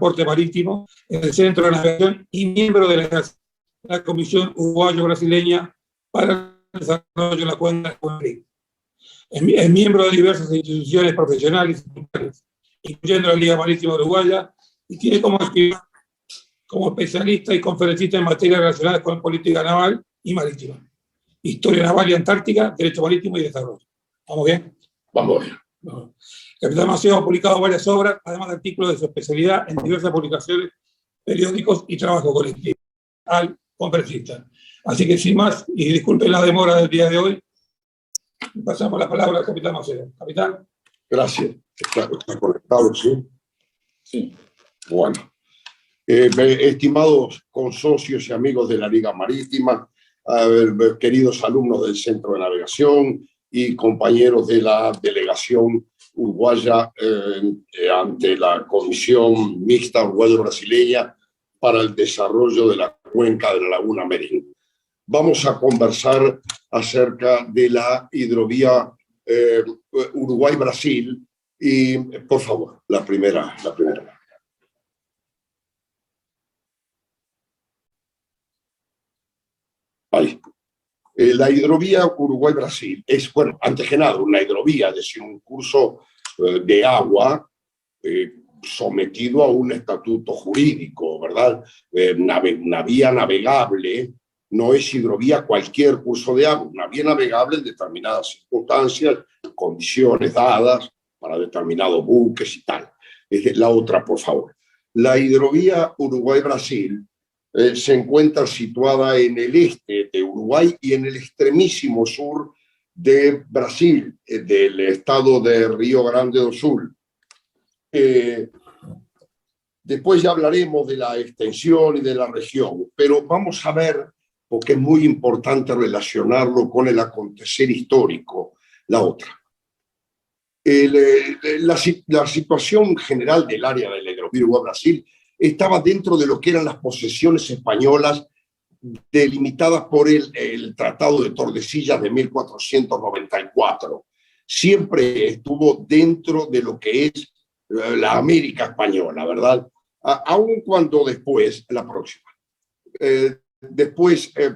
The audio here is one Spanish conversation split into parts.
Transporte Marítimo en el Centro de Navegación y miembro de la Comisión Uruguayo-Brasileña para el Desarrollo de la Cuenca del Marín. Es miembro de diversas instituciones profesionales, incluyendo la Liga Marítima Uruguaya, y tiene como especialista y conferencista en materias relacionadas con política naval y marítima, historia naval y antártica, derecho marítimo y desarrollo. ¿Vamos bien? Vamos bien. No. Capitán Maceo ha publicado varias obras, además de artículos de su especialidad en diversas publicaciones, periódicos y trabajo colectivo al conferencista. Así que sin más, y disculpen la demora del día de hoy, pasamos la palabra al capitán Maceo. Capitán. Gracias. Está conectado, ¿sí? Sí. Bueno. Estimados consocios y amigos de la Liga Marítima, queridos alumnos del Centro de Navegación y compañeros de la delegación uruguaya ante la Comisión Mixta Uruguayo-Brasileña para el Desarrollo de la Cuenca de la Laguna Merín. Vamos a conversar acerca de la hidrovía Uruguay-Brasil y, por favor, la primera. Ahí. La hidrovía Uruguay-Brasil es, bueno, antes que nada, una hidrovía, es decir, un curso de agua sometido a un estatuto jurídico, ¿verdad? Una vía navegable, no es hidrovía cualquier curso de agua, una vía navegable en determinadas circunstancias, condiciones dadas para determinados buques y tal. La otra, por favor. La hidrovía Uruguay-Brasil se encuentra situada en el este de Uruguay y en el extremísimo sur de Brasil, del estado de Río Grande do Sul. Después ya hablaremos de la extensión y de la región, pero vamos a ver, porque es muy importante relacionarlo con el acontecer histórico, la otra. La situación general del área de la hidrovía Uruguay-Brasil estaba dentro de lo que eran las posesiones españolas delimitadas por el Tratado de Tordesillas de 1494. Siempre estuvo dentro de lo que es la América española, ¿verdad? Aun cuando después, la próxima,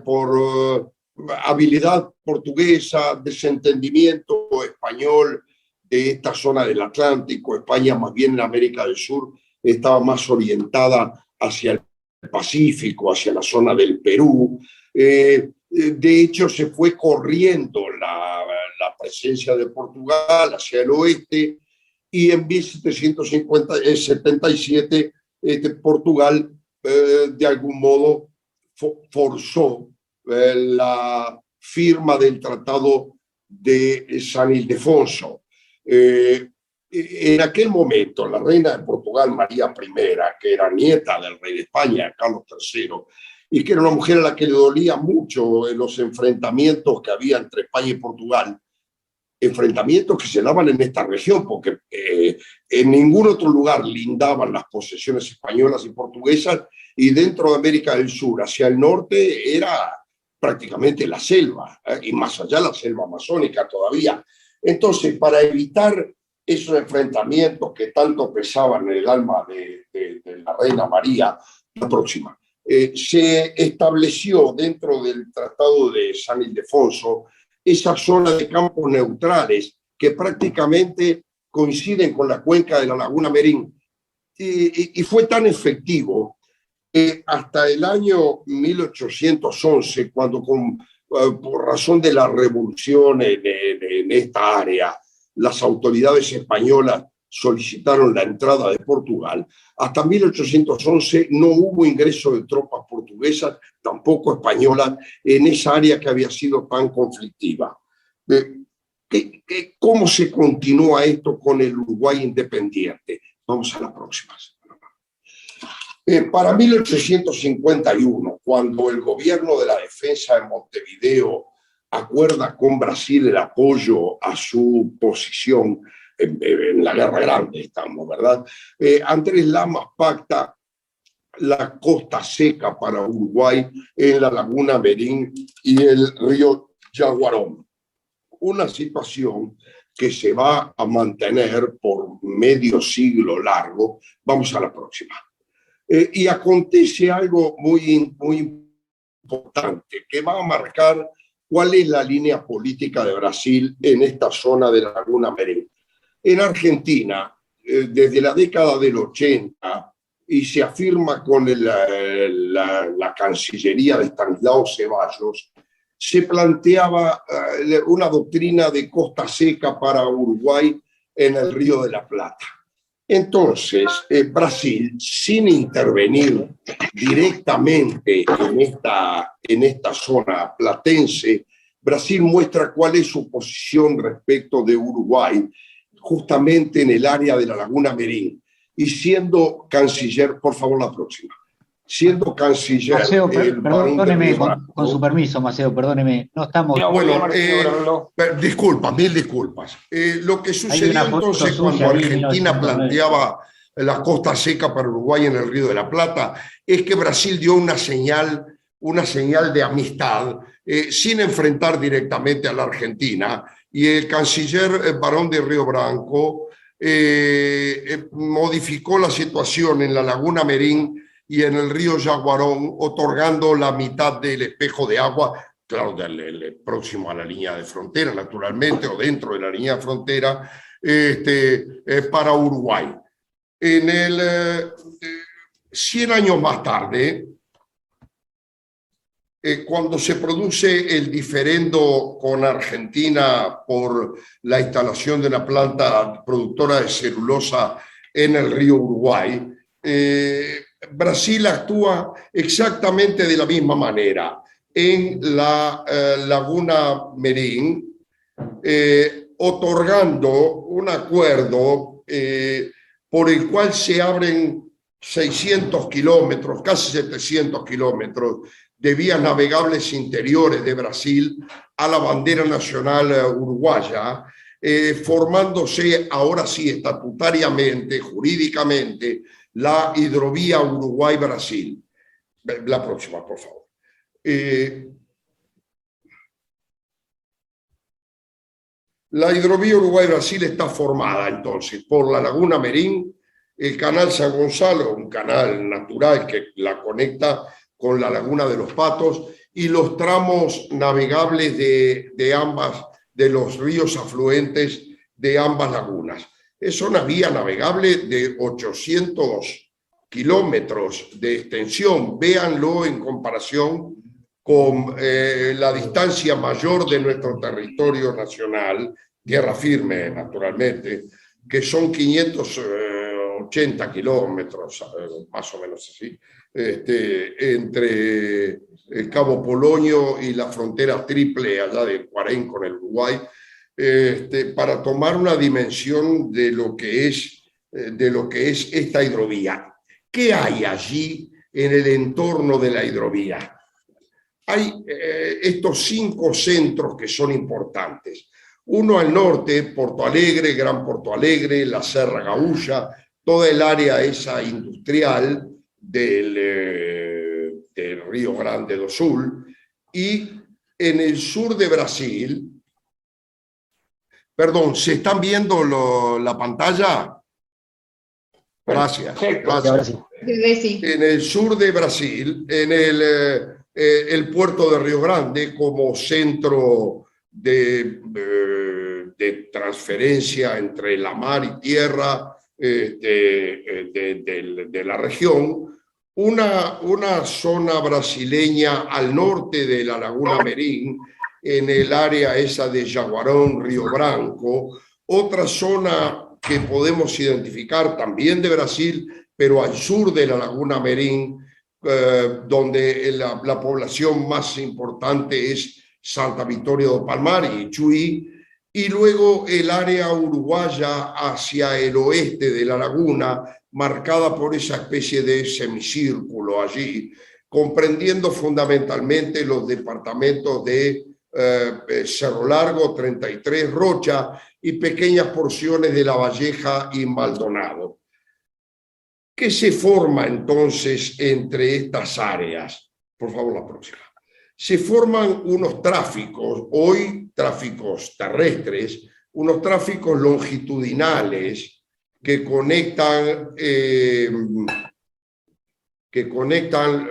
por habilidad portuguesa, desentendimiento español de esta zona del Atlántico, España más bien en América del Sur, estaba más orientada hacia el Pacífico, hacia la zona del Perú. De hecho, se fue corriendo la presencia de Portugal hacia el oeste y en 1777 Portugal de algún modo forzó la firma del Tratado de San Ildefonso. En aquel momento, la reina de Portugal, María I, que era nieta del rey de España, Carlos III, y que era una mujer a la que le dolía mucho los enfrentamientos que había entre España y Portugal, enfrentamientos que se daban en esta región, porque en ningún otro lugar lindaban las posesiones españolas y portuguesas, y dentro de América del Sur, hacia el norte, era prácticamente la selva, y más allá la selva amazónica todavía. Entonces, para evitar esos enfrentamientos que tanto pesaban en el alma de la reina María, la próxima, se estableció dentro del Tratado de San Ildefonso esa zona de campos neutrales que prácticamente coinciden con la cuenca de la Laguna Merín. Y fue tan efectivo que hasta el año 1811, cuando por razón de la revolución en esta área, las autoridades españolas solicitaron la entrada de Portugal, hasta 1811 no hubo ingreso de tropas portuguesas, tampoco españolas, en esa área que había sido tan conflictiva. ¿Cómo se continúa esto con el Uruguay independiente? Vamos a la próxima. Para 1851, cuando el gobierno de la defensa de Montevideo acuerda con Brasil el apoyo a su posición en la Guerra Grande, estamos, ¿verdad? Andrés Lamas pacta la costa seca para Uruguay en la Laguna Merín y el río Yaguarón. Una situación que se va a mantener por medio siglo largo. Vamos a la próxima. Y acontece algo muy importante que va a marcar cuál es la línea política de Brasil en esta zona de la Laguna Merín. En Argentina, desde la década del 80, y se afirma con la Cancillería de Estanislao Ceballos, se planteaba una doctrina de costa seca para Uruguay en el Río de la Plata. Entonces, Brasil, sin intervenir directamente en esta zona platense, Brasil muestra cuál es su posición respecto de Uruguay, justamente en el área de la Laguna Merín, y siendo canciller, por favor la próxima, siendo canciller... Maceo, perdóneme, con su permiso, Maceo, perdóneme, no estamos... No, bueno, disculpas, mil disculpas. Lo que sucedió entonces cuando Argentina planteaba la costa seca para Uruguay en el Río de la Plata es que Brasil dio una señal de amistad sin enfrentar directamente a la Argentina, y el canciller Barón de Río Branco modificó la situación en la Laguna Merín y en el río Jaguarón, otorgando la mitad del espejo de agua, claro, próximo a la línea de frontera, naturalmente, o dentro de la línea de frontera, para Uruguay. 100 años más tarde, cuando se produce el diferendo con Argentina por la instalación de una planta productora de celulosa en el río Uruguay, Brasil actúa exactamente de la misma manera. En la Laguna Merín, otorgando un acuerdo por el cual se abren 600 kilómetros, casi 700 kilómetros de vías navegables interiores de Brasil a la bandera nacional uruguaya, formándose ahora sí estatutariamente, jurídicamente, la hidrovía Uruguay-Brasil. La próxima, por favor. La hidrovía Uruguay-Brasil está formada entonces por la Laguna Merín, el canal San Gonzalo, un canal natural que la conecta con la Laguna de los Patos, y los tramos navegables de los ríos afluentes de ambas lagunas. Es una vía navegable de 800 kilómetros de extensión. Véanlo en comparación con la distancia mayor de nuestro territorio nacional, tierra firme, naturalmente, que son 580 kilómetros, más o menos así, entre el Cabo Polonio y la frontera triple allá de Cuarén con el Uruguay, para tomar una dimensión de lo que es esta hidrovía. ¿Qué hay allí en el entorno de la hidrovía? Hay estos 5 centros que son importantes. Uno al norte, Porto Alegre, Gran Porto Alegre, la Serra Gaúcha, toda el área esa industrial del Río Grande do Sul, y en el sur de Brasil, perdón, ¿se están viendo la pantalla? Gracias. Gracias. En el sur de Brasil, en el puerto de Río Grande como centro de transferencia entre la mar y tierra de la región, una zona brasileña al norte de la Laguna Merín, en el área esa de Jaguarón, Río Branco, otra zona que podemos identificar también de Brasil, pero al sur de la Laguna Merín, donde la población más importante es Santa Victoria do Palmar y Chuy, y luego el área uruguaya hacia el oeste de la laguna, marcada por esa especie de semicírculo allí, comprendiendo fundamentalmente los departamentos de Cerro Largo, 33, Rocha y pequeñas porciones de La Valleja y Maldonado. ¿Qué se forma entonces entre estas áreas? Por favor, la próxima. Se forman unos tráficos, hoy tráficos terrestres, unos tráficos longitudinales que conectan que conectan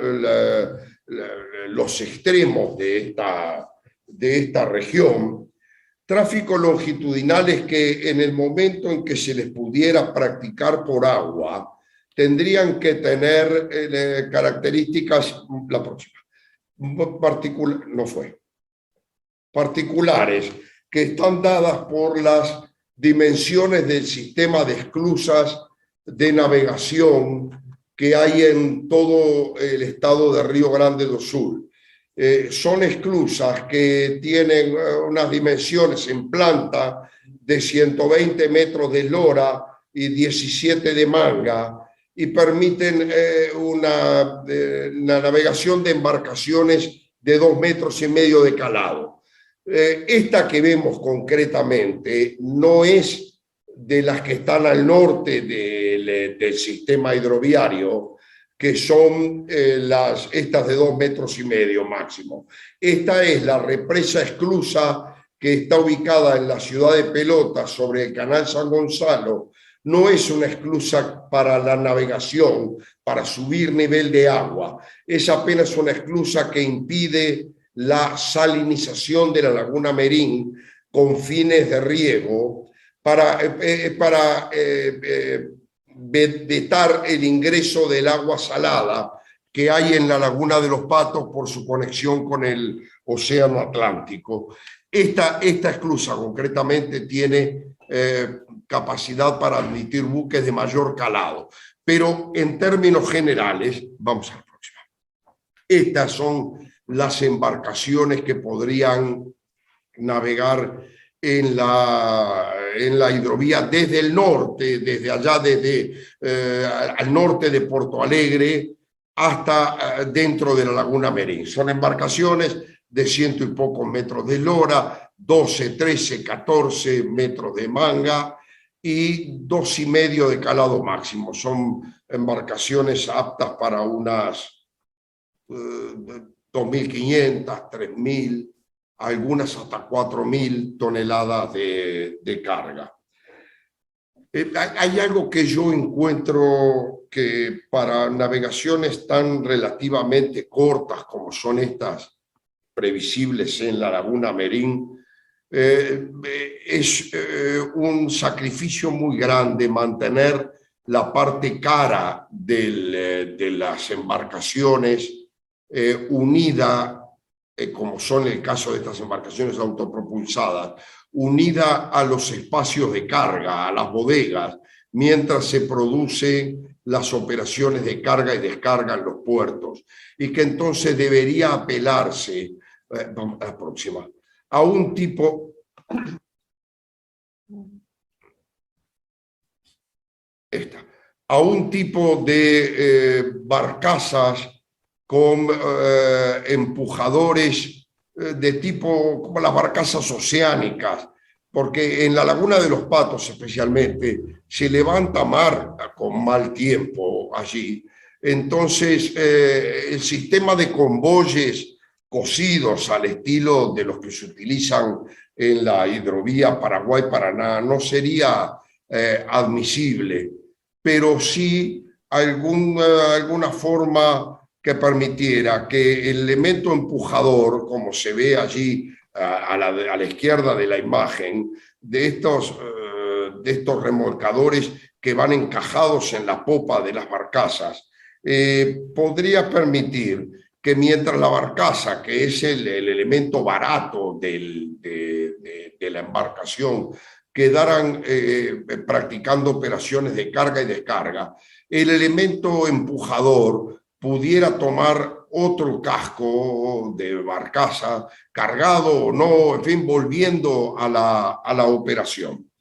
los extremos de esta región, tráficos longitudinales que en el momento en que se les pudiera practicar por agua, tendrían que tener características, la próxima, particulares, que están dadas por las dimensiones del sistema de esclusas de navegación que hay en todo el estado de Río Grande do Sul. Son esclusas que tienen unas dimensiones en planta de 120 metros de eslora y 17 de manga, y permiten una navegación de embarcaciones de 2,5 metros de calado. Esta que vemos concretamente no es de las que están al norte del sistema hidroviario, que son estas de 2,5 metros máximo. Esta es la represa esclusa que está ubicada en la ciudad de Pelotas, sobre el canal San Gonzalo. No es una esclusa para la navegación, para subir nivel de agua. Es apenas una esclusa que impide la salinización de la laguna Merín con fines de riego, para vetar el ingreso del agua salada que hay en la laguna de los Patos por su conexión con el océano Atlántico. Esta esclusa concretamente tiene capacidad para admitir buques de mayor calado, pero en términos generales, vamos a la próxima. Estas son las embarcaciones que podrían navegar en la hidrovía desde el norte, desde allá, al norte de Porto Alegre hasta dentro de la laguna Merín. Son embarcaciones de 100 y pocos metros de eslora, 12, 13, 14 metros de manga y 2,5 de calado máximo. Son embarcaciones aptas para unas 2.500, 3.000, algunas hasta 4.000 toneladas de carga. Hay algo que yo encuentro que para navegaciones tan relativamente cortas como son estas previsibles en la laguna Merín, es un sacrificio muy grande mantener la parte cara de las embarcaciones unida, como son el caso de estas embarcaciones autopropulsadas, unida a los espacios de carga, a las bodegas, mientras se producen las operaciones de carga y descarga en los puertos, y que entonces debería apelarse, vamos a la próxima, a un tipo de barcazas con empujadores de tipo como las barcazas oceánicas, porque en la laguna de los Patos especialmente se levanta mar con mal tiempo allí. Entonces el sistema de convoyes cosidos al estilo de los que se utilizan en la hidrovía Paraguay-Paraná no sería admisible, pero sí alguna forma que permitiera que el elemento empujador, como se ve allí a la izquierda de la imagen, de estos remolcadores que van encajados en la popa de las barcazas, podría permitir que mientras la barcaza, que es el elemento barato de la embarcación, quedaran practicando operaciones de carga y descarga, el elemento empujador pudiera tomar otro casco de barcaza, cargado o no, en fin, volviendo a la operación.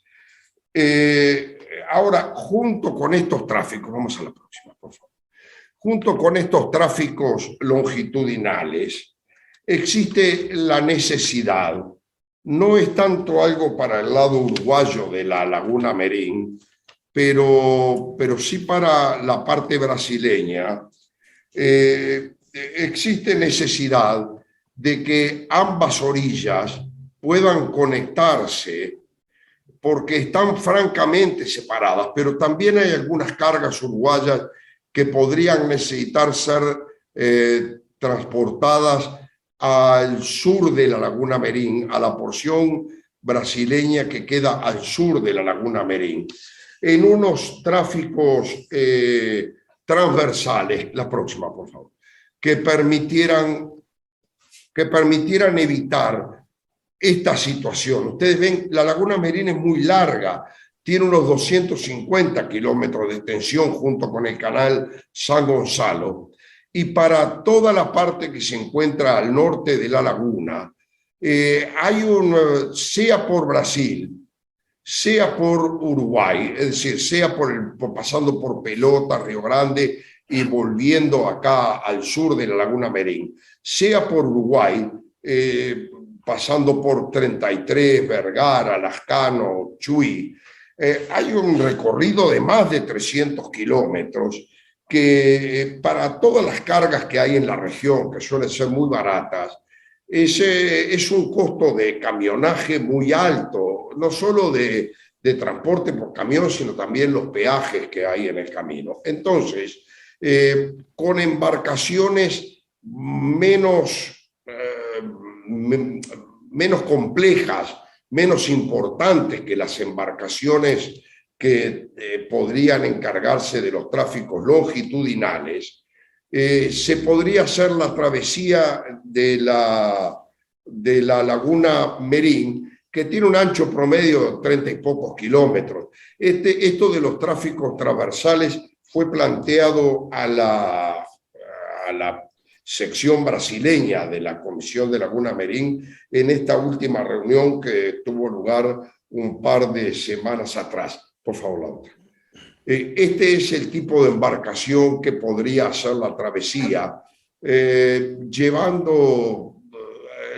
Ahora, junto con estos tráficos, vamos a la próxima, por favor. Junto con estos tráficos longitudinales, existe la necesidad, no es tanto algo para el lado uruguayo de la laguna Merín, pero sí para la parte brasileña, existe necesidad de que ambas orillas puedan conectarse porque están francamente separadas, pero también hay algunas cargas uruguayas que podrían necesitar ser transportadas al sur de la Laguna Merín, a la porción brasileña que queda al sur de la Laguna Merín, en unos tráficos transversales, la próxima, por favor, que permitieran evitar esta situación. Ustedes ven, la Laguna Merín es muy larga, tiene unos 250 kilómetros de extensión junto con el canal San Gonzalo, y para toda la parte que se encuentra al norte de la laguna, hay sea por Brasil, sea por Uruguay, es decir, sea pasando por Pelota, Río Grande y volviendo acá al sur de la Laguna Merín, sea por Uruguay, pasando por 33, Vergara, Lascano, Chuy, hay un recorrido de más de 300 kilómetros que para todas las cargas que hay en la región, que suelen ser muy baratas, es un costo de camionaje muy alto, no solo de transporte por camión, sino también los peajes que hay en el camino. Entonces, con embarcaciones menos complejas, menos importantes que las embarcaciones que podrían encargarse de los tráficos longitudinales, se podría hacer la travesía de la Laguna Merín, que tiene un ancho promedio de 30 y pocos kilómetros. Esto de los tráficos transversales fue planteado a la sección brasileña de la Comisión de Laguna Merín en esta última reunión que tuvo lugar un par de semanas atrás. Por favor, la otra. Este es el tipo de embarcación que podría hacer la travesía, llevando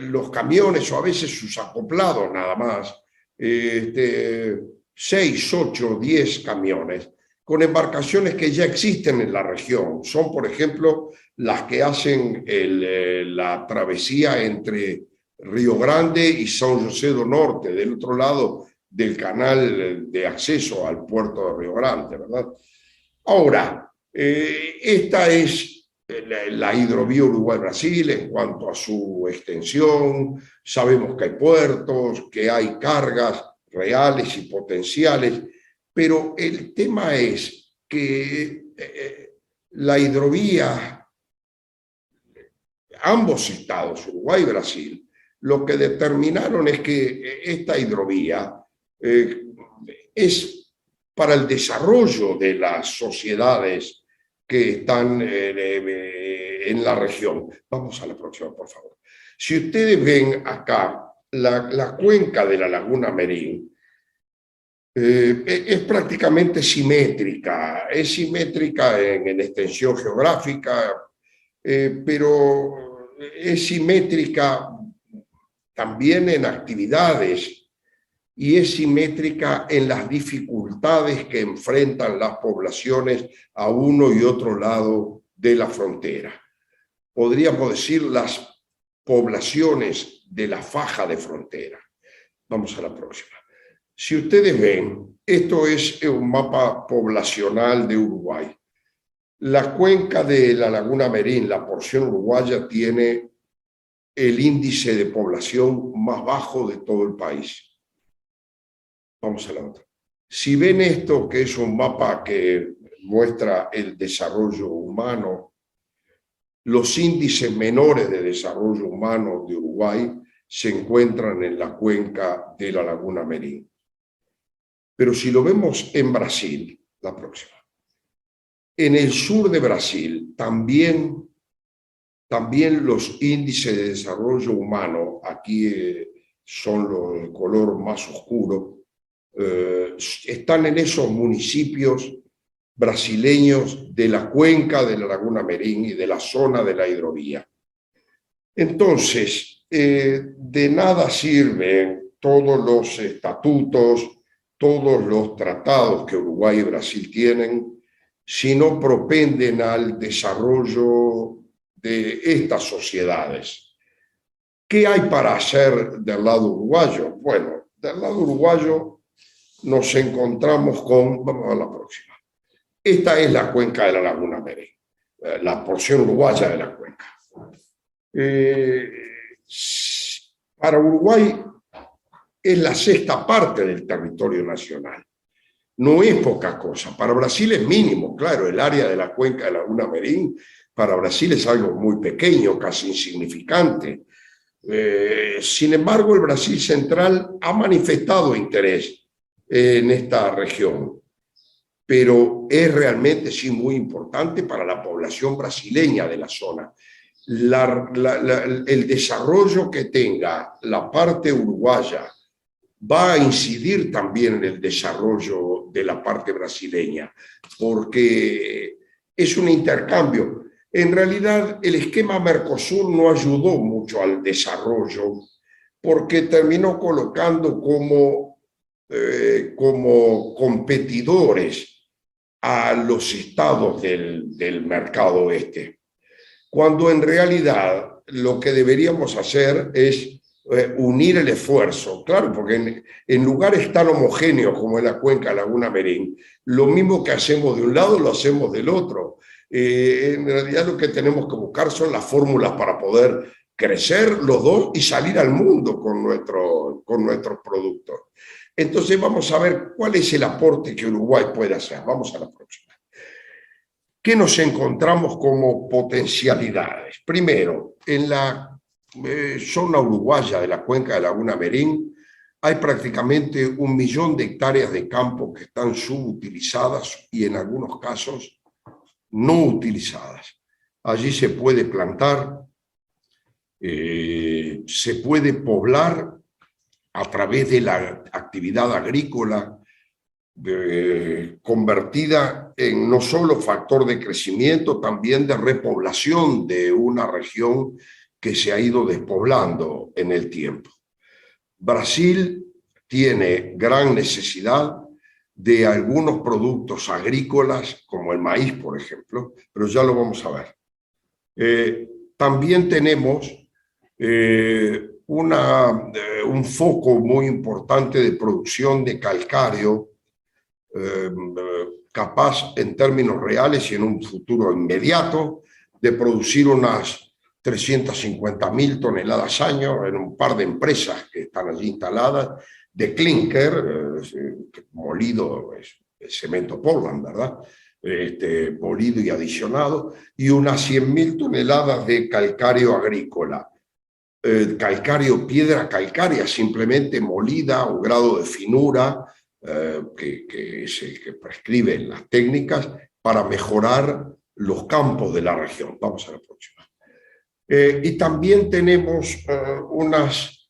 los camiones o a veces sus acoplados nada más, 6, 8, 10 camiones, con embarcaciones que ya existen en la región. Son, por ejemplo, las que hacen la travesía entre Río Grande y São José do Norte, del otro lado del canal de acceso al puerto de Río Grande, ¿verdad? Ahora, esta es la hidrovía Uruguay-Brasil en cuanto a su extensión. Sabemos que hay puertos, que hay cargas reales y potenciales, pero el tema es que la hidrovía, ambos estados, Uruguay y Brasil, lo que determinaron es que esta hidrovía es para el desarrollo de las sociedades que están en la región. Vamos a la próxima, por favor. Si ustedes ven acá la cuenca de la Laguna Merín, es prácticamente simétrica. Es simétrica en extensión geográfica, pero es simétrica también en actividades, y es simétrica en las dificultades que enfrentan las poblaciones a uno y otro lado de la frontera. Podríamos decir las poblaciones de la faja de frontera. Vamos a la próxima. Si ustedes ven, esto es un mapa poblacional de Uruguay. La cuenca de la Laguna Merín, la porción uruguaya, tiene el índice de población más bajo de todo el país. Vamos a la otra. Si ven esto, que es un mapa que muestra el desarrollo humano, los índices menores de desarrollo humano de Uruguay se encuentran en la cuenca de la Laguna Merín. Pero si lo vemos en Brasil, la próxima, en el sur de Brasil también los índices de desarrollo humano, aquí son los de color más oscuro, están en esos municipios brasileños de la cuenca de la Laguna Merín y de la zona de la hidrovía. Entonces, de nada sirven todos los estatutos, todos los tratados que Uruguay y Brasil tienen, si no propenden al desarrollo de estas sociedades. ¿Qué hay para hacer del lado uruguayo? Bueno, del lado uruguayo nos encontramos con, vamos a la próxima, esta es la cuenca de la Laguna Merín, la porción uruguaya de la cuenca. Para Uruguay es la sexta parte del territorio nacional. No es poca cosa. Para Brasil es mínimo, claro, el área de la cuenca de Laguna Merín para Brasil es algo muy pequeño, casi insignificante. Sin embargo, el Brasil central ha manifestado interés en esta región, pero es realmente sí muy importante para la población brasileña de la zona. El desarrollo que tenga la parte uruguaya va a incidir también en el desarrollo de la parte brasileña, porque es un intercambio. En realidad, el esquema Mercosur no ayudó mucho al desarrollo, porque terminó colocando como competidores a los estados del mercado oeste, cuando en realidad lo que deberíamos hacer es unir el esfuerzo, claro, porque en lugares tan homogéneos como en la cuenca Laguna Merín, lo mismo que hacemos de un lado lo hacemos del otro. En realidad lo que tenemos que buscar son las fórmulas para poder crecer los dos y salir al mundo con nuestros productos. Entonces vamos a ver cuál es el aporte que Uruguay puede hacer. Vamos a la próxima. ¿Qué nos encontramos como potencialidades? Primero, en la zona uruguaya de la cuenca de Laguna Merín hay prácticamente 1 millón de hectáreas de campo que están subutilizadas y en algunos casos no utilizadas. Allí se puede plantar, se puede poblar a través de la actividad agrícola, convertida en no solo factor de crecimiento, también de repoblación de una región que se ha ido despoblando en el tiempo. Brasil tiene gran necesidad de algunos productos agrícolas, como el maíz, por ejemplo, pero ya lo vamos a ver. También tenemos un foco muy importante de producción de calcáreo, capaz en términos reales y en un futuro inmediato de producir unas 350.000 toneladas año en un par de empresas que están allí instaladas, de clinker, molido, es cemento Portland, ¿verdad? Molido y adicionado, y unas 100.000 toneladas de calcáreo agrícola. Calcáreo, piedra calcárea, simplemente molida, un grado de finura, que es el que prescriben las técnicas para mejorar los campos de la región. Vamos a la próxima. Y también tenemos unas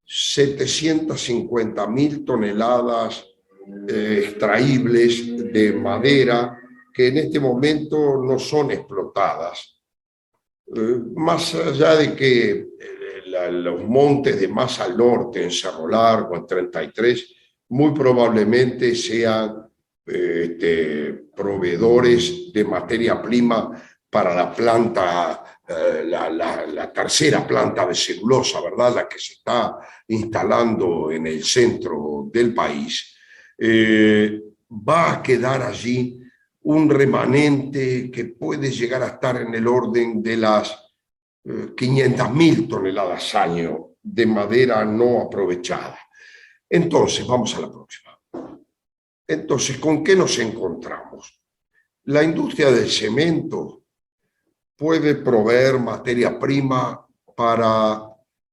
750.000 toneladas extraíbles de madera que en este momento no son explotadas. Más allá de que los montes de más al norte, en Cerro Largo, en 33, muy probablemente sean proveedores de materia prima para la planta, la tercera planta de celulosa, ¿verdad? La que se está instalando en el centro del país. Va a quedar allí un remanente que puede llegar a estar en el orden de las 500.000 toneladas año de madera no aprovechada. Entonces, vamos a la próxima. Entonces, ¿con qué nos encontramos? La industria del cemento puede proveer materia prima para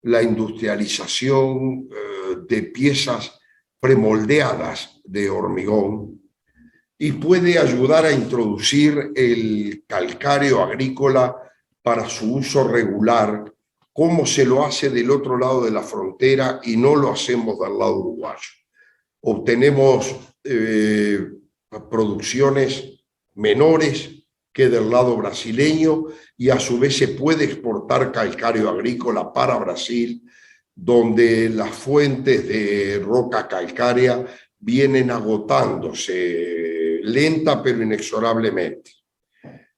la industrialización de piezas premoldeadas de hormigón y puede ayudar a introducir el calcáreo agrícola para su uso regular, como se lo hace del otro lado de la frontera y no lo hacemos del lado uruguayo. Obtenemos producciones menores que del lado brasileño y a su vez se puede exportar calcáreo agrícola para Brasil, donde las fuentes de roca calcárea vienen agotándose lenta pero inexorablemente.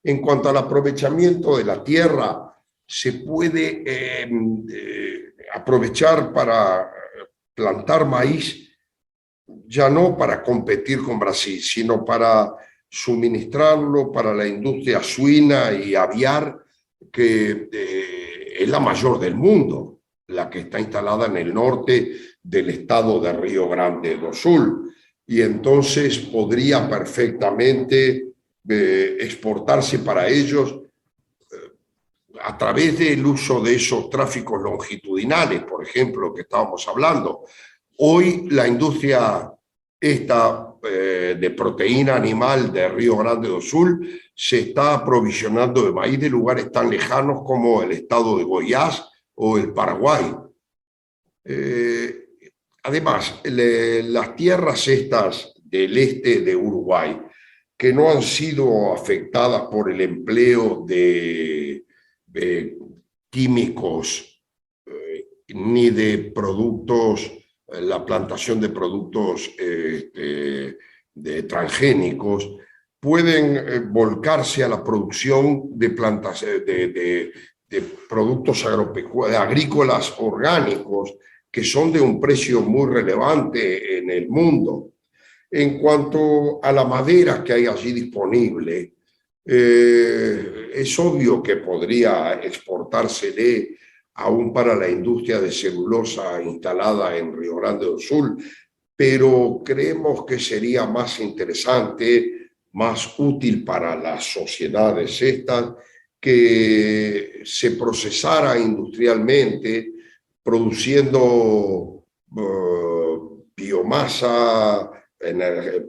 En cuanto al aprovechamiento de la tierra, se puede aprovechar para plantar maíz, ya no para competir con Brasil, sino para suministrarlo para la industria suina y aviar, que es la mayor del mundo, la que está instalada en el norte del estado de Río Grande do Sul. Y entonces podría perfectamente exportarse para ellos a través del uso de esos tráficos longitudinales, por ejemplo, que estábamos hablando. Hoy la industria esta de proteína animal de Río Grande do Sul se está aprovisionando de maíz de lugares tan lejanos como el estado de Goiás o el Paraguay. Además, las tierras estas del este de Uruguay, que no han sido afectadas por el empleo de químicos ni de productos, la plantación de productos de transgénicos, pueden volcarse a la producción de plantas de productos agrícolas orgánicos, que son de un precio muy relevante en el mundo. En cuanto a la madera que hay allí disponible, es obvio que podría exportársele aún para la industria de celulosa instalada en Río Grande do Sul, pero creemos que sería más interesante, más útil para las sociedades estas, que se procesara industrialmente, produciendo biomasa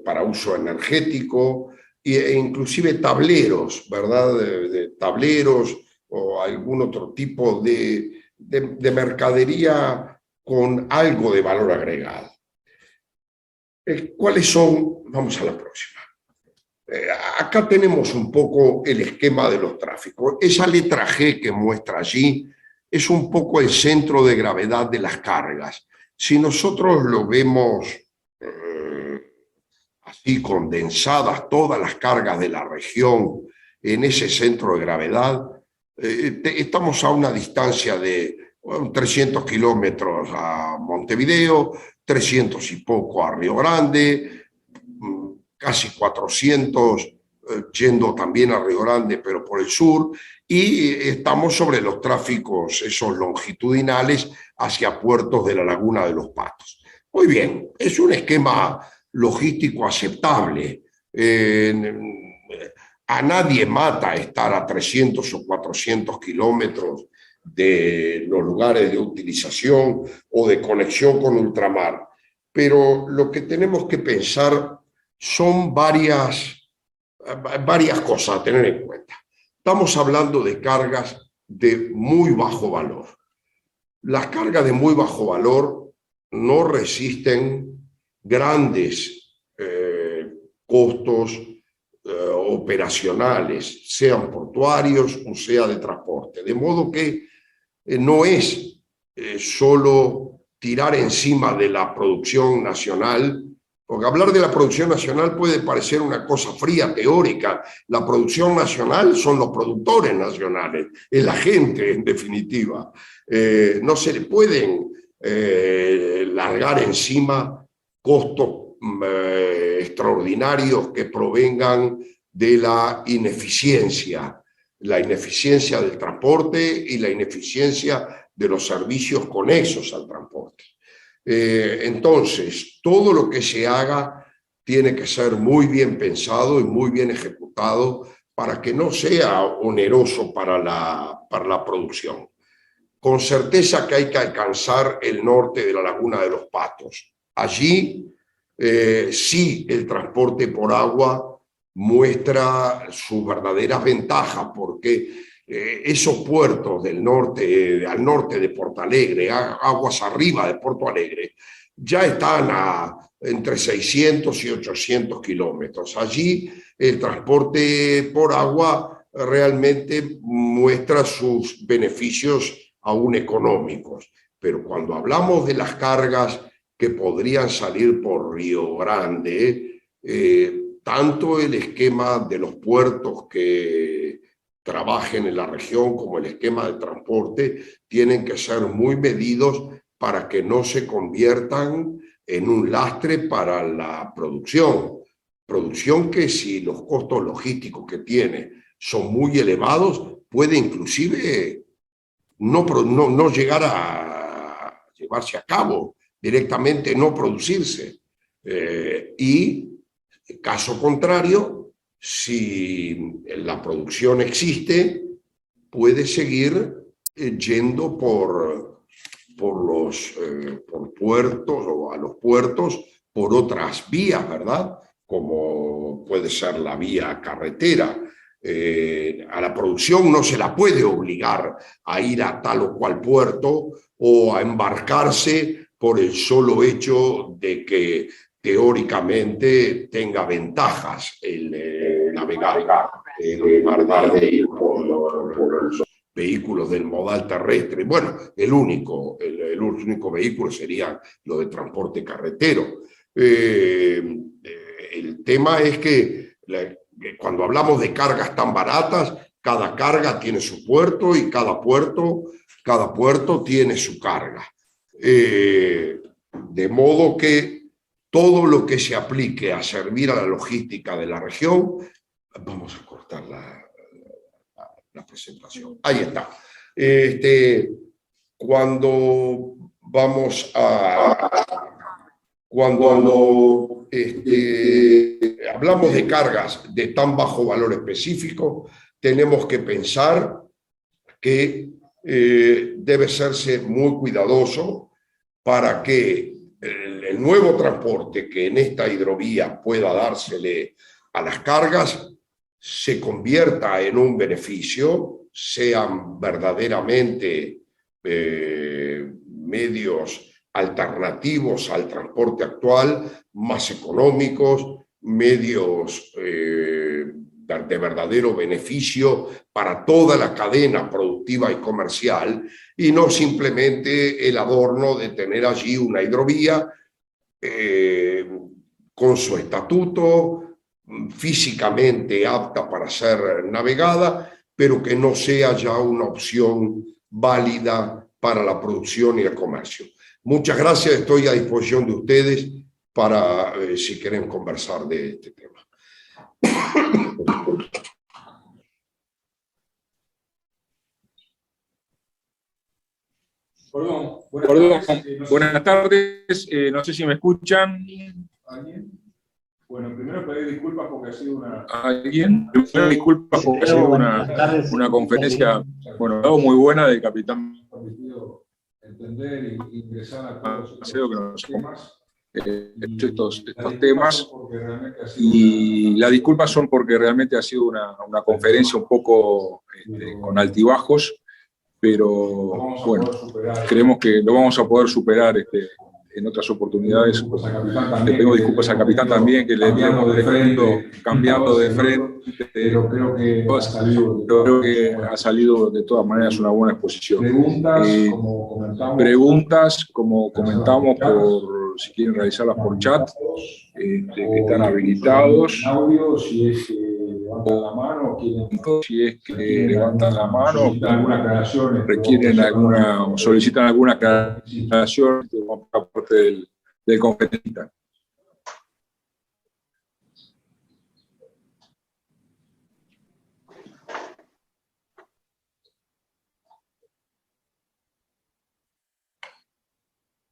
para uso energético e inclusive tableros, ¿verdad? De tableros o algún otro tipo de mercadería con algo de valor agregado. ¿Cuáles son? Vamos a la próxima. Acá tenemos un poco el esquema de los tráficos. Esa letra G que muestra allí es un poco el centro de gravedad de las cargas. Si nosotros lo vemos así condensadas, todas las cargas de la región en ese centro de gravedad, estamos a una distancia de 300 kilómetros a Montevideo, 300 y poco a Río Grande, casi 400 yendo también a Río Grande, pero por el sur, y estamos sobre los tráficos esos longitudinales hacia puertos de la Laguna de los Patos. Muy bien, es un esquema logístico aceptable. A nadie mata estar a 300 o 400 kilómetros de los lugares de utilización o de conexión con ultramar, pero lo que tenemos que pensar son varias cosas a tener en cuenta. Estamos hablando de cargas de muy bajo valor. Las cargas de muy bajo valor no resisten grandes costos operacionales, sean portuarios o sea de transporte. De modo que no es solo tirar encima de la producción nacional, porque hablar de la producción nacional puede parecer una cosa fría, teórica. La producción nacional son los productores nacionales, es la gente en definitiva. No se le pueden largar encima costos extraordinarios que provengan de la ineficiencia del transporte y la ineficiencia de los servicios conexos al transporte. Entonces, todo lo que se haga tiene que ser muy bien pensado y muy bien ejecutado para que no sea oneroso para la producción. Con certeza que hay que alcanzar el norte de la Laguna de los Patos. Allí sí el transporte por agua muestra sus verdaderas ventajas, porque esos puertos del norte, al norte de Porto Alegre, aguas arriba de Porto Alegre, ya están entre 600 y 800 kilómetros. Allí el transporte por agua realmente muestra sus beneficios aún económicos. Pero cuando hablamos de las cargas que podrían salir por Río Grande, tanto el esquema de los puertos que trabajen en la región como el esquema de transporte tienen que ser muy medidos para que no se conviertan en un lastre para la producción. producción que si los costos logísticos que tiene son muy elevados, puede inclusive no llegar a llevarse a cabo, directamente no producirse. Y caso contrario, si la producción existe, puede seguir yendo por puertos o a los puertos por otras vías, ¿verdad? Como puede ser la vía carretera. A la producción no se la puede obligar a ir a tal o cual puerto o a embarcarse por el solo hecho de que teóricamente tenga ventajas el navegar en lugar de ir por los vehículos del modal terrestre. Bueno, el único vehículo sería lo de transporte carretero. El tema es que cuando hablamos de cargas tan baratas, cada carga tiene su puerto y cada puerto tiene su carga. De modo que todo lo que se aplique a servir a la logística de la región, vamos a cortar la presentación. Ahí está. Cuando hablamos de cargas de tan bajo valor específico, tenemos que pensar que debe serse muy cuidadoso para que el nuevo transporte que en esta hidrovía pueda dársele a las cargas se convierta en un beneficio, sean verdaderamente medios alternativos al transporte actual, más económicos, medios de verdadero beneficio para toda la cadena productiva y comercial, y no simplemente el adorno de tener allí una hidrovía con su estatuto, físicamente apta para ser navegada, pero que no sea ya una opción válida para la producción y el comercio. Muchas gracias, estoy a disposición de ustedes para si quieren conversar de este tema. Buenas tardes, no sé si me escuchan. ¿Alguien? Bueno, primero pedir disculpas porque ha sido una conferencia, bueno, muy buena del capitán entender e ingresar a todos los temas, estos temas, y las disculpas son porque realmente ha sido una conferencia un poco con altibajos, pero bueno, creemos que lo vamos a poder superar en otras oportunidades. Le pedimos disculpas al capitán también, que le hemos cambiando de frente, pero creo que ha salido de todas maneras una buena exposición. Preguntas, como comentamos, si quieren realizarlas por chat, que están habilitados. Si es que levantan la mano, requieren alguna o solicitan alguna aclaración por parte del conferencista.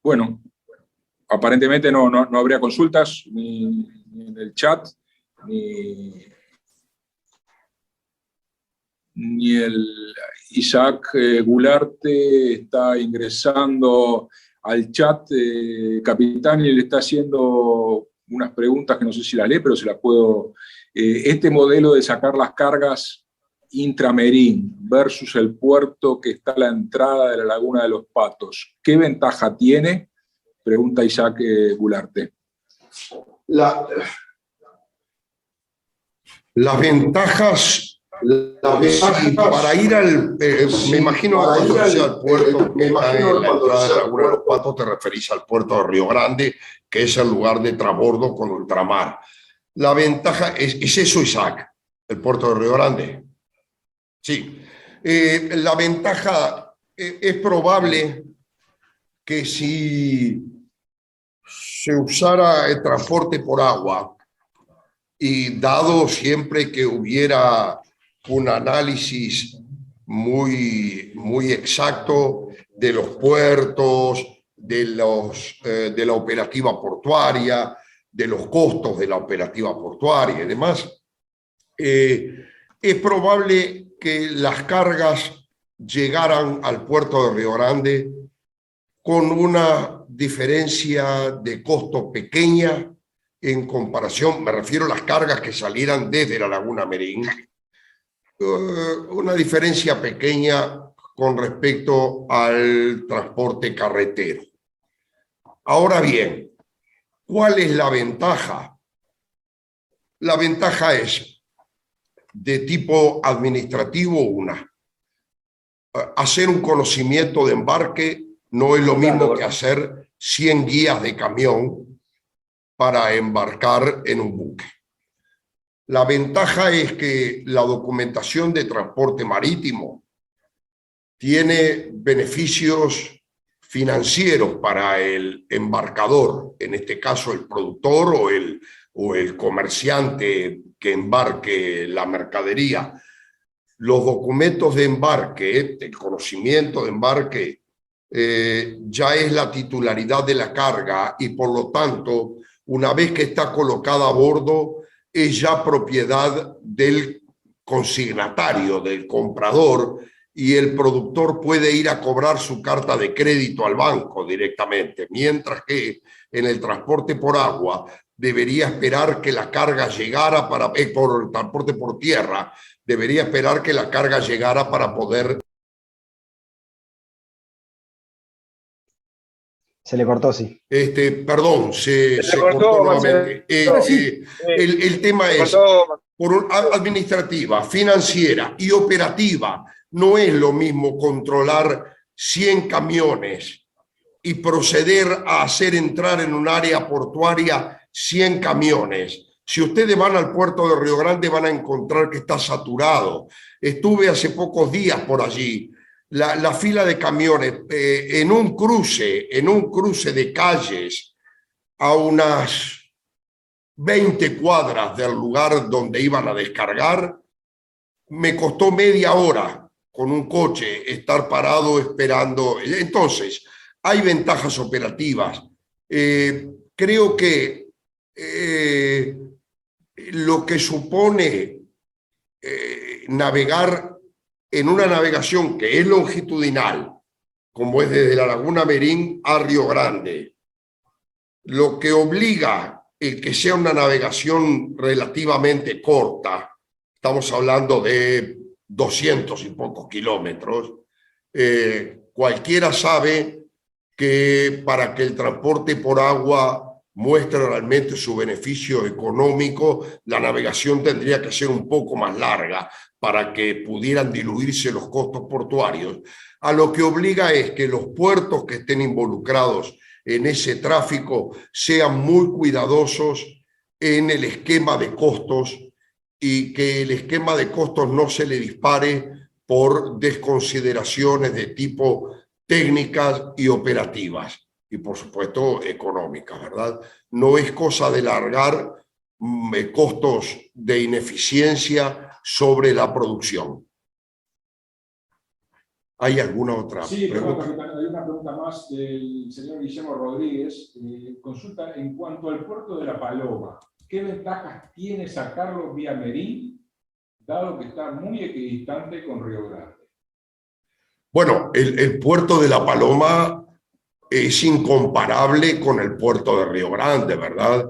Bueno, aparentemente no habría consultas ni en el chat, ni el Isaac Gularte está ingresando al chat, capitán, y le está haciendo unas preguntas que no sé si las lee, pero se las puedo. Este modelo de sacar las cargas intramerín versus el puerto que está a la entrada de la Laguna de los Patos, ¿qué ventaja tiene? Pregunta Isaac Gularte. Las ventajas para ir al, me imagino cuando sea al puerto, que está en la entrada de Laguna de los Patos, te referís al puerto de Río Grande, que es el lugar de transbordo con ultramar. La ventaja es eso, Isaac, el puerto de Río Grande. Sí. La ventaja es probable que si se usara el transporte por agua, y dado siempre que hubiera un análisis muy exacto de los puertos, de la operativa portuaria, de los costos de la operativa portuaria y demás, es probable que las cargas llegaran al puerto de Río Grande con una diferencia de costo pequeña en comparación, me refiero a las cargas que salieran desde la Laguna Merín, una diferencia pequeña con respecto al transporte carretero. Ahora bien, ¿cuál es la ventaja? La ventaja es de tipo administrativo una. Hacer un conocimiento de embarque no es lo mismo que hacer 100 guías de camión para embarcar en un buque. La ventaja es que la documentación de transporte marítimo tiene beneficios financieros para el embarcador, en este caso el productor o el comerciante que embarque la mercadería. Los documentos de embarque, el conocimiento de embarque, ya es la titularidad de la carga y por lo tanto, una vez que está colocada a bordo, es ya propiedad del consignatario, del comprador, y el productor puede ir a cobrar su carta de crédito al banco directamente, mientras que en el transporte por agua debería esperar que la carga llegara por el transporte por tierra, debería esperar que la carga llegara para poder... Se le cortó, sí. Perdón, se cortó nuevamente. El tema es, administrativa, financiera y operativa, no es lo mismo controlar 100 camiones y proceder a hacer entrar en un área portuaria 100 camiones. Si ustedes van al puerto de Río Grande van a encontrar que está saturado. Estuve hace pocos días por allí. La fila de camiones en un cruce de calles a unas 20 cuadras del lugar donde iban a descargar, me costó media hora con un coche estar parado esperando. Entonces, hay ventajas operativas. Creo que lo que supone navegar en una navegación que es longitudinal, como es desde la Laguna Merín a Río Grande, lo que obliga el que sea una navegación relativamente corta, estamos hablando de 200 y pocos kilómetros, cualquiera sabe que para que el transporte por agua muestre realmente su beneficio económico, la navegación tendría que ser un poco más larga para que pudieran diluirse los costos portuarios. A lo que obliga es que los puertos que estén involucrados en ese tráfico sean muy cuidadosos en el esquema de costos y que el esquema de costos no se le dispare por desconsideraciones de tipo técnicas y operativas y por supuesto económicas, ¿verdad? No es cosa de largar costos de ineficiencia sobre la producción. ¿Hay alguna otra pregunta? Capitán, hay una pregunta más del señor Guillermo Rodríguez. Consulta en cuanto al puerto de La Paloma. ¿Qué ventajas tiene sacarlo vía Merín, dado que está muy equidistante con Río Grande? Bueno, el puerto de La Paloma es incomparable con el puerto de Río Grande, ¿verdad?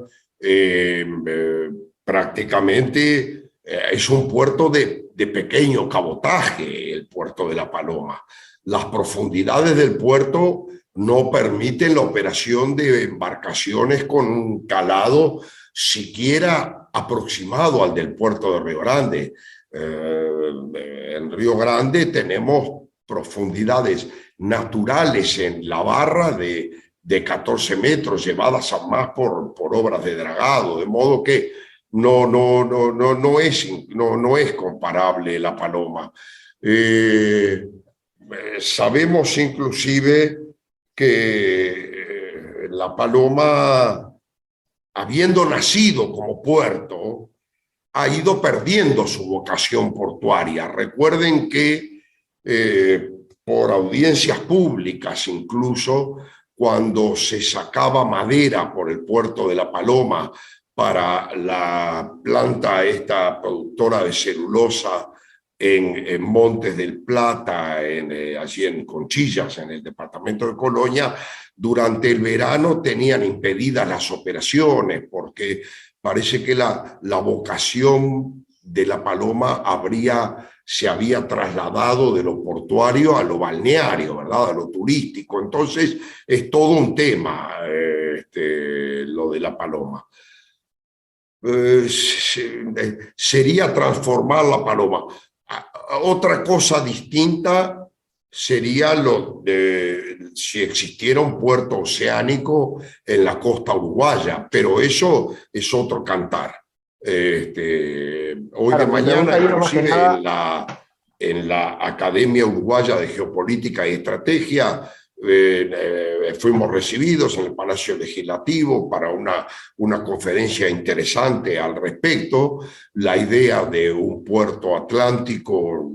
Prácticamente es un puerto de pequeño cabotaje, el puerto de La Paloma. Las profundidades del puerto no permiten la operación de embarcaciones con un calado siquiera aproximado al del puerto de Río Grande. En Río Grande tenemos profundidades naturales en la barra de 14 metros, llevadas a más por obras de dragado, de modo que no es comparable La Paloma. Sabemos inclusive que La Paloma, habiendo nacido como puerto, ha ido perdiendo su vocación portuaria. Recuerden que por audiencias públicas, incluso cuando se sacaba madera por el puerto de La Paloma para la planta esta productora de celulosa en Montes del Plata, allí en Conchillas, en el departamento de Colonia, durante el verano tenían impedidas las operaciones porque parece que la vocación de La Paloma se había trasladado de lo portuario a lo balneario, ¿verdad? A lo turístico. Entonces es todo un tema lo de La Paloma. Sería transformar La Paloma. Otra cosa distinta sería si existiera un puerto oceánico en la costa uruguaya, pero eso es otro cantar. Hoy de mañana, inclusive en la Academia Uruguaya de Geopolítica y Estrategia, fuimos recibidos en el Palacio Legislativo para una conferencia interesante al respecto. La idea de un puerto atlántico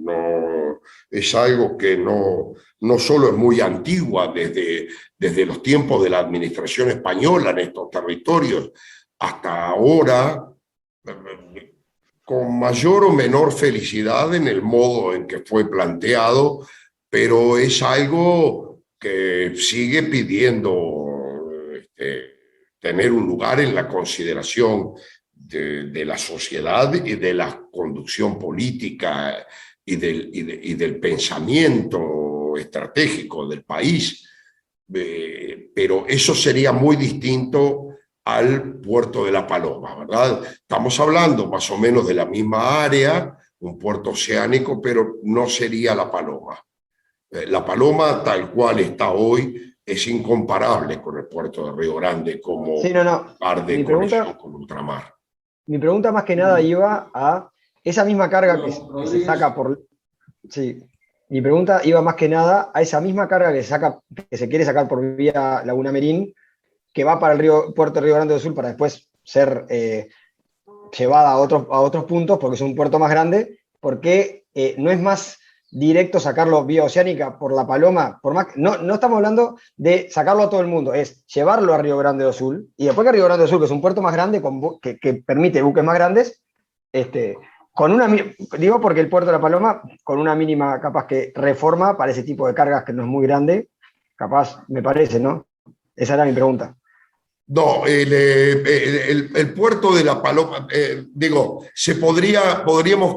es algo que no solo es muy antigua, desde los tiempos de la administración española en estos territorios hasta ahora, con mayor o menor felicidad en el modo en que fue planteado, pero es algo que sigue pidiendo tener un lugar en la consideración de la sociedad y de la conducción política y del pensamiento estratégico del país. Pero eso sería muy distinto al puerto de La Paloma, ¿verdad? Estamos hablando más o menos de la misma área, un puerto oceánico, pero no sería La Paloma. La Paloma, tal cual está hoy, es incomparable con el puerto de Río Grande como lugar de conexión con ultramar. Mi pregunta más que nada iba a esa misma carga que se saca por... Sí, mi pregunta iba más que nada a esa misma carga que se quiere sacar por vía Laguna Merín, que va para el puerto de Río Grande do Sul para después ser llevada a otros puntos, porque es un puerto más grande, porque no es más directo sacarlo vía oceánica por La Paloma, no estamos hablando de sacarlo a todo el mundo, es llevarlo a Río Grande do Sul, y después que Río Grande do Sul, que es un puerto más grande, que permite buques más grandes, digo porque el puerto de La Paloma, con una mínima capaz que reforma para ese tipo de cargas que no es muy grande, capaz me parece, ¿no? Esa era mi pregunta. No, el puerto de La Paloma, podríamos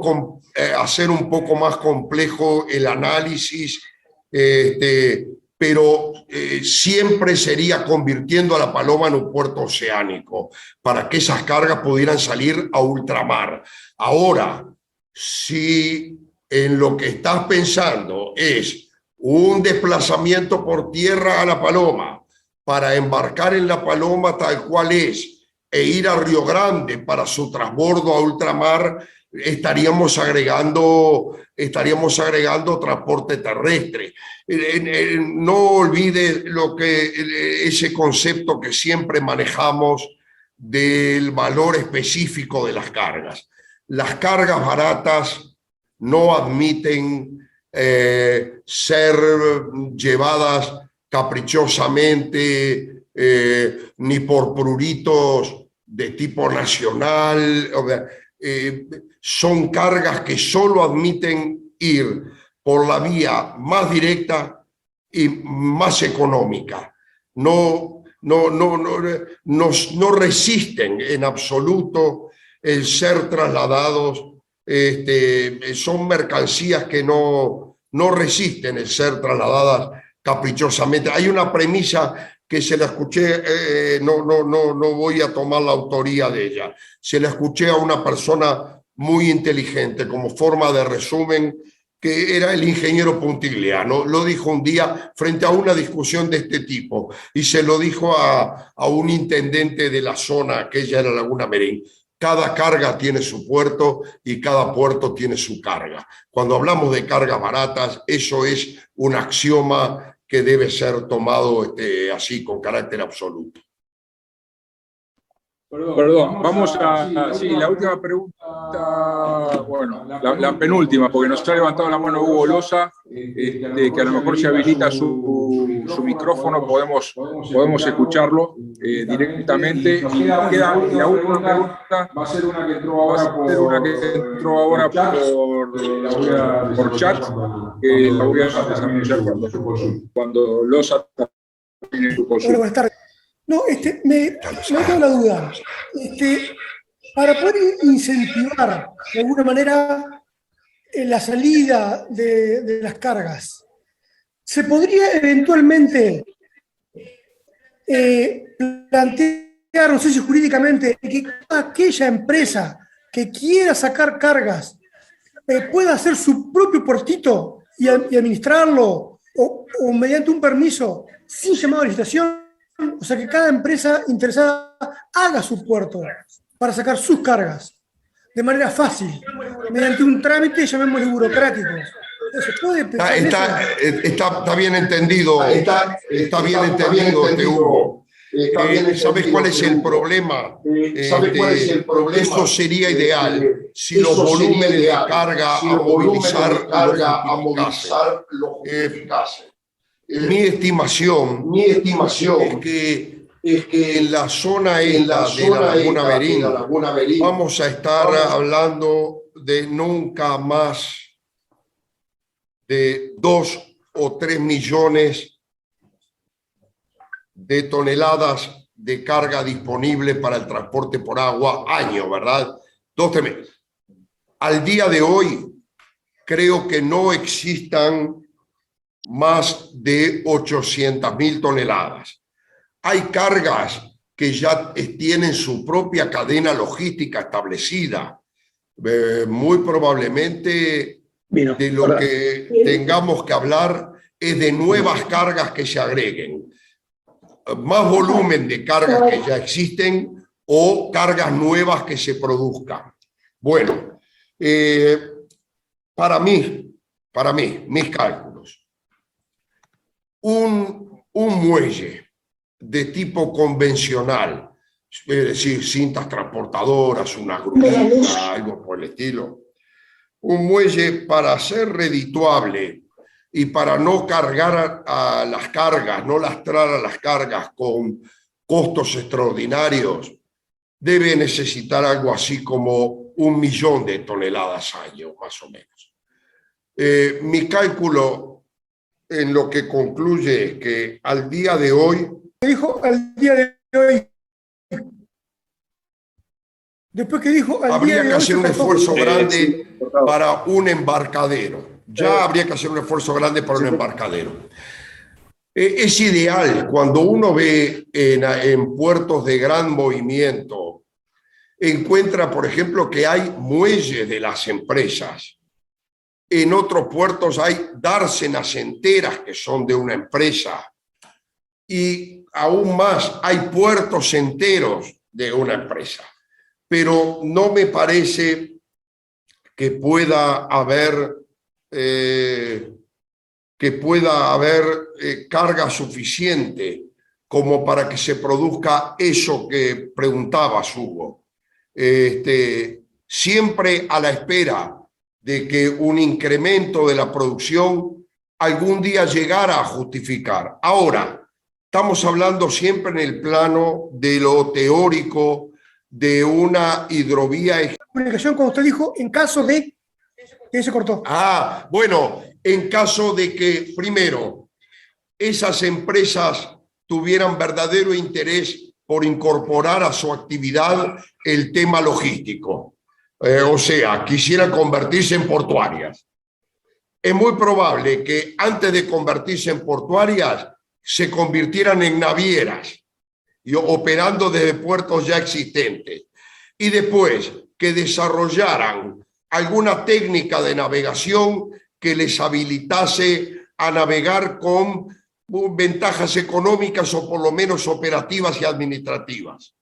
hacer un poco más complejo el análisis, pero siempre sería convirtiendo a La Paloma en un puerto oceánico para que esas cargas pudieran salir a ultramar. Ahora, si en lo que estás pensando es un desplazamiento por tierra a La Paloma, para embarcar en La Paloma tal cual es e ir a Río Grande para su transbordo a ultramar, estaríamos agregando transporte terrestre. No olvide ese concepto que siempre manejamos del valor específico de las cargas. Las cargas baratas no admiten ser llevadas caprichosamente, ni por pruritos de tipo nacional. Son cargas que solo admiten ir por la vía más directa y más económica. No resisten en absoluto el ser trasladados. Son mercancías que no resisten el ser trasladadas caprichosamente. Hay una premisa que se la escuché, no voy a tomar la autoría de ella, se la escuché a una persona muy inteligente como forma de resumen, que era el ingeniero Puntigliano. Lo dijo un día frente a una discusión de este tipo, y se lo dijo a un intendente de la zona, aquella era Laguna Merín. Cada carga tiene su puerto y cada puerto tiene su carga. Cuando hablamos de cargas baratas, eso es un axioma que debe ser tomado así, con carácter absoluto. Perdón, vamos a... Sí, la última pregunta, bueno, la penúltima, porque nos ha levantado la mano Hugo Loza, que a lo mejor se habilita su micrófono, podemos escucharlo directamente. Y queda la última pregunta, va a ser una que entró ahora por chat, que la voy a desarrollar cuando Loza termine su consulta. Buenas tardes. No, me queda la duda. Para poder incentivar de alguna manera la salida de las cargas, ¿se podría eventualmente plantear, no sé si jurídicamente, que aquella empresa que quiera sacar cargas pueda hacer su propio puertito y administrarlo o mediante un permiso sin llamado a licitación? O sea, que cada empresa interesada haga su puerto para sacar sus cargas de manera fácil, mediante un trámite, llamémosle burocrático. ¿Se puede pensar está bien entendido, está bien entendido, Hugo. ¿Sabes cuál es el problema? Eso sería ideal si los volúmenes de carga a movilizar lo justificasen. Mi estimación es que en la zona de la Laguna Merín vamos a estar hablando de nunca más de 2 o 3 millones de toneladas de carga disponible para el transporte por agua año, ¿verdad? 12 meses. Al día de hoy, creo que no existan más de 800.000 toneladas. Hay cargas que ya tienen su propia cadena logística establecida. Muy probablemente de lo que tengamos que hablar es de nuevas cargas que se agreguen. Más volumen de cargas que ya existen o cargas nuevas que se produzcan. Bueno, para mí, mis cálculos, un muelle de tipo convencional, es decir, cintas transportadoras, una grúa, algo por el estilo, un muelle para ser redituable y para no cargar a las cargas, no lastrar a las cargas con costos extraordinarios, debe necesitar algo así como 1 millón de toneladas año, más o menos. Mi cálculo en lo que concluye es que al día de hoy... Dijo al día de hoy... Después que dijo al habría día de que hoy, hacer un esfuerzo grande para un embarcadero. Ya habría que hacer un esfuerzo grande para un embarcadero. Es ideal cuando uno ve en puertos de gran movimiento, encuentra, por ejemplo, que hay muelles de las empresas. En otros puertos hay dársenas enteras que son de una empresa. Y aún más, hay puertos enteros de una empresa. Pero no me parece que pueda haber carga suficiente como para que se produzca eso que preguntabas, Hugo. Siempre a la espera de que un incremento de la producción algún día llegara a justificar. Ahora, estamos hablando siempre en el plano de lo teórico, de una hidrovía. Comunicación cuando usted dijo en caso de que se cortó. Bueno, en caso de que, primero, esas empresas tuvieran verdadero interés por incorporar a su actividad el tema logístico. O sea, quisieran convertirse en portuarias. Es muy probable que antes de convertirse en portuarias se convirtieran en navieras, operando desde puertos ya existentes, y después que desarrollaran alguna técnica de navegación que les habilitase a navegar con ventajas económicas o por lo menos operativas y administrativas.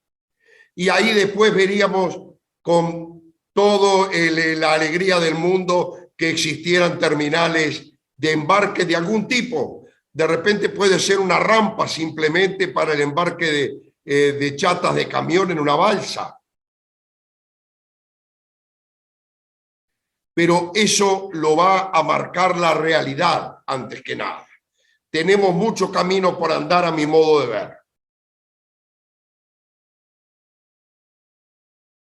Y ahí después veríamos con toda la alegría del mundo que existieran terminales de embarque de algún tipo. De repente puede ser una rampa simplemente para el embarque de chatas de camión en una balsa. Pero eso lo va a marcar la realidad antes que nada. Tenemos mucho camino por andar a mi modo de ver.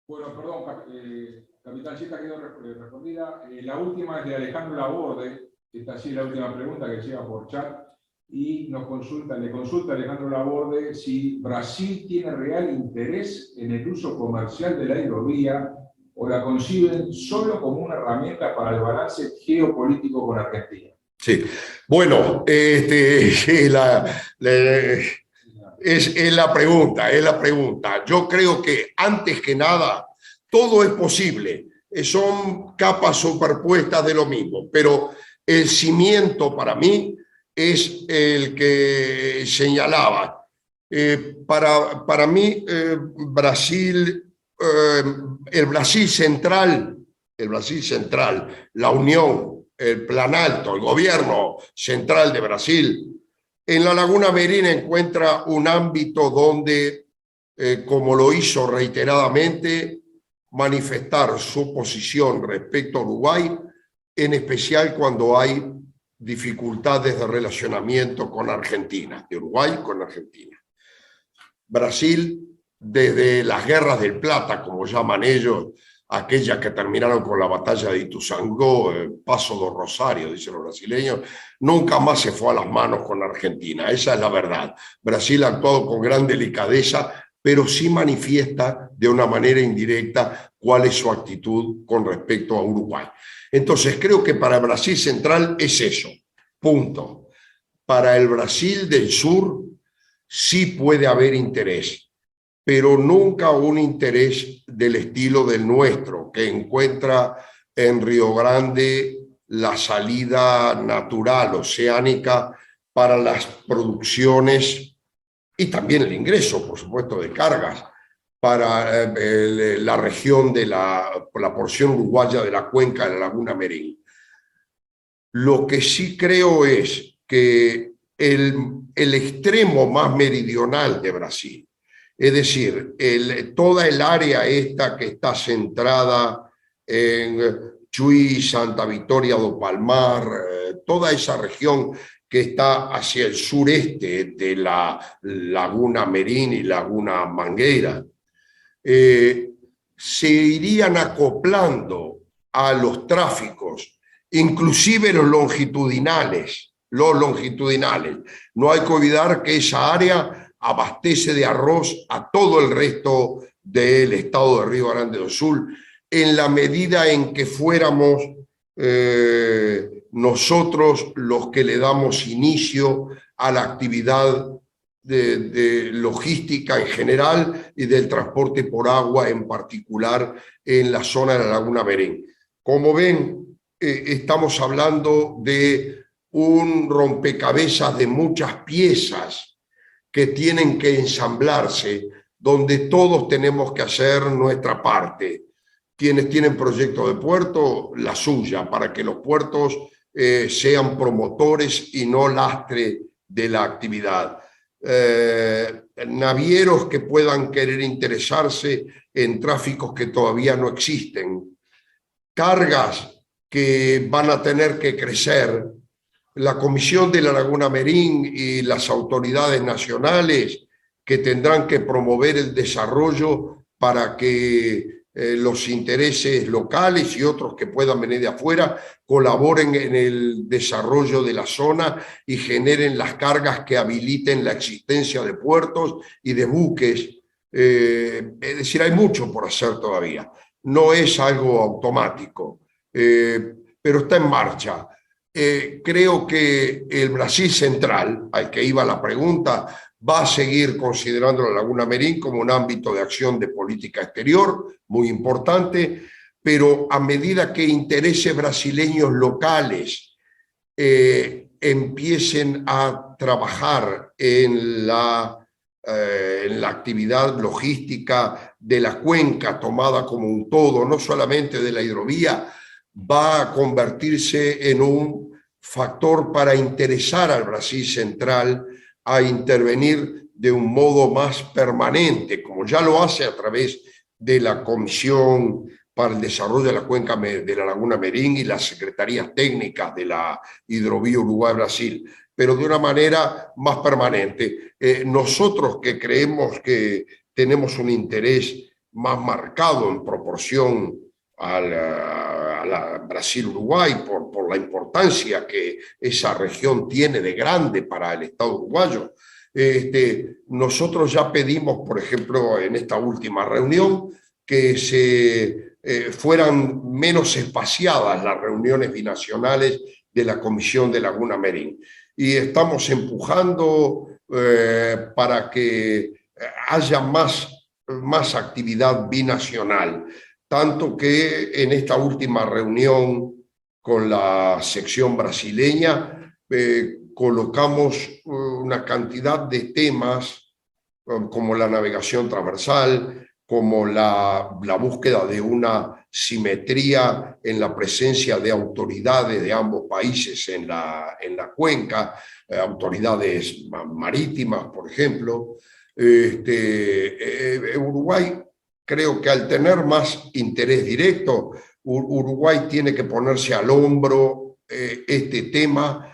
Bueno, perdón, capitán, si esta quedó respondida. La última es de Alejandro Laborde, esta sí es la última pregunta que llega por chat, y le consulta a Alejandro Laborde si Brasil tiene real interés en el uso comercial de la hidrovía o la conciben solo como una herramienta para el balance geopolítico con Argentina. Sí, bueno, es la pregunta. Yo creo que antes que nada todo es posible, son capas superpuestas de lo mismo, pero el cimiento para mí es el que señalaba. Para mí Brasil, el Brasil central, la Unión, el Plan Alto, el gobierno central de Brasil, en la Laguna Merín encuentra un ámbito donde, como lo hizo reiteradamente, manifestar su posición respecto a Uruguay, en especial cuando hay dificultades de relacionamiento con Argentina, de Uruguay con Argentina. Brasil, desde las guerras del Plata, como llaman ellos, aquellas que terminaron con la batalla de Ituzaingó, Paso do Rosario, dicen los brasileños, nunca más se fue a las manos con Argentina. Esa es la verdad. Brasil ha actuado con gran delicadeza, pero sí manifiesta de una manera indirecta cuál es su actitud con respecto a Uruguay. Entonces, creo que para Brasil Central es eso, punto. Para el Brasil del Sur sí puede haber interés, pero nunca un interés del estilo del nuestro, que encuentra en Río Grande la salida natural, oceánica, para las producciones y también el ingreso, por supuesto, de cargas para la región de la porción uruguaya de la cuenca de la Laguna Merín. Lo que sí creo es que el extremo más meridional de Brasil, es decir, toda el área esta que está centrada en Chuy, Santa Victoria do Palmar, toda esa región que está hacia el sureste de la Laguna Merín y Laguna Mangueira, se irían acoplando a los tráficos, inclusive los longitudinales. No hay que olvidar que esa área abastece de arroz a todo el resto del estado de Río Grande do Sul, en la medida en que fuéramos nosotros los que le damos inicio a la actividad de logística en general y del transporte por agua en particular en la zona de la Laguna Merín. Como ven, estamos hablando de un rompecabezas de muchas piezas que tienen que ensamblarse, donde todos tenemos que hacer nuestra parte. Quienes tienen proyectos de puerto, la suya, para que los puertos sean promotores y no lastre de la actividad. Navieros que puedan querer interesarse en tráficos que todavía no existen, cargas que van a tener que crecer. La Comisión de la Laguna Merín y las autoridades nacionales que tendrán que promover el desarrollo para que los intereses locales y otros que puedan venir de afuera colaboren en el desarrollo de la zona y generen las cargas que habiliten la existencia de puertos y de buques. Es decir, hay mucho por hacer todavía. No es algo automático, pero está en marcha. Creo que el Brasil Central, al que iba la pregunta, va a seguir considerando la Laguna Merín como un ámbito de acción de política exterior muy importante, pero a medida que intereses brasileños locales empiecen a trabajar en la actividad logística de la cuenca tomada como un todo, no solamente de la hidrovía, va a convertirse en un factor para interesar al Brasil Central a intervenir de un modo más permanente, como ya lo hace a través de la Comisión para el Desarrollo de la Cuenca de la Laguna Merín y las secretarías técnicas de la Hidrovía Uruguay-Brasil, pero de una manera más permanente. Nosotros que creemos que tenemos un interés más marcado en proporción a la Brasil-Uruguay por la importancia que esa región tiene de grande para el Estado uruguayo, nosotros ya pedimos, por ejemplo, en esta última reunión, que fueran menos espaciadas las reuniones binacionales de la Comisión de Laguna Merín. Y estamos empujando para que haya más actividad binacional, tanto que en esta última reunión con la sección brasileña colocamos una cantidad de temas como la navegación transversal, como la búsqueda de una simetría en la presencia de autoridades de ambos países en la cuenca, autoridades marítimas, por ejemplo. Uruguay, creo que al tener más interés directo, Uruguay tiene que ponerse al hombro este tema,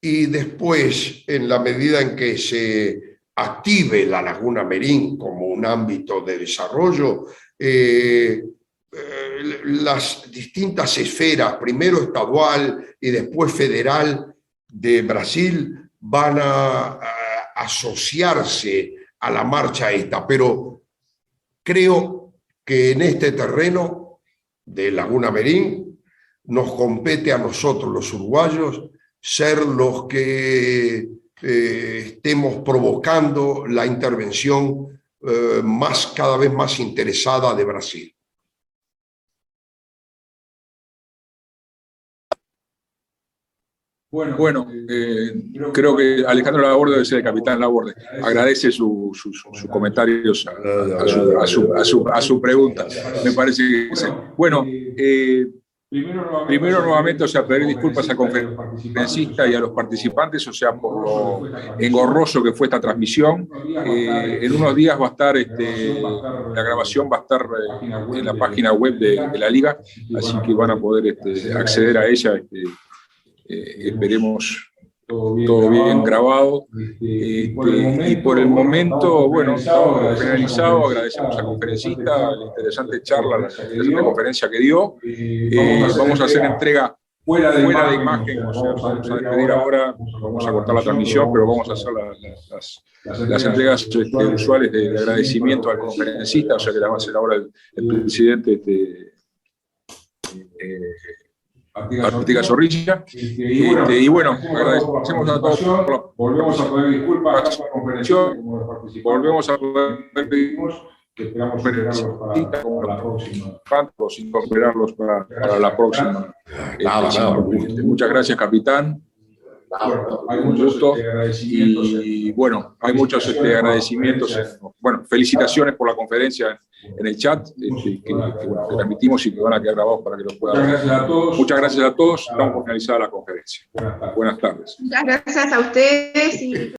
y después, en la medida en que se active la Laguna Merín como un ámbito de desarrollo, las distintas esferas, primero estadual y después federal de Brasil, van a asociarse a la marcha esta, pero creo que en este terreno de Laguna Merín nos compete a nosotros los uruguayos ser los que estemos provocando la intervención cada vez más interesada de Brasil. Bueno, creo que Alejandro Laborde debe ser el capitán Laborde. Agradece sus comentarios a su pregunta. Me parece que sí. Bueno, primero nuevamente, o sea, pedir disculpas al conferencista y a los participantes, o sea, por lo engorroso que fue esta transmisión. En unos días va a estar, la grabación va a estar en la página web de la Liga, así que van a poder acceder a ella. Esperemos todo bien grabado. Y por el momento, bueno, estamos finalizados. Agradecemos al conferencista la interesante charla, la interesante conferencia que dio. Vamos a hacer entrega fuera de imagen, o sea, vamos a despedir ahora, vamos a cortar la transmisión, pero vamos a hacer las entregas usuales de agradecimiento al conferencista, o sea que las va a hacer ahora el presidente Artigas Zorrilla. Y bueno, agradecemos a todos por la volvemos a pedir disculpas a la conferencia, volvemos a poder pedir que esperamos para la próxima. Incorporarlos para la próxima. Muchas gracias, capitán. Hay un gusto. Y bueno, hay muchos agradecimientos. Bueno, felicitaciones por la conferencia en el chat que transmitimos y que van a quedar grabados para que lo puedan ver. Muchas gracias a todos. Damos por finalizada la conferencia. Buenas tardes. Muchas gracias a ustedes.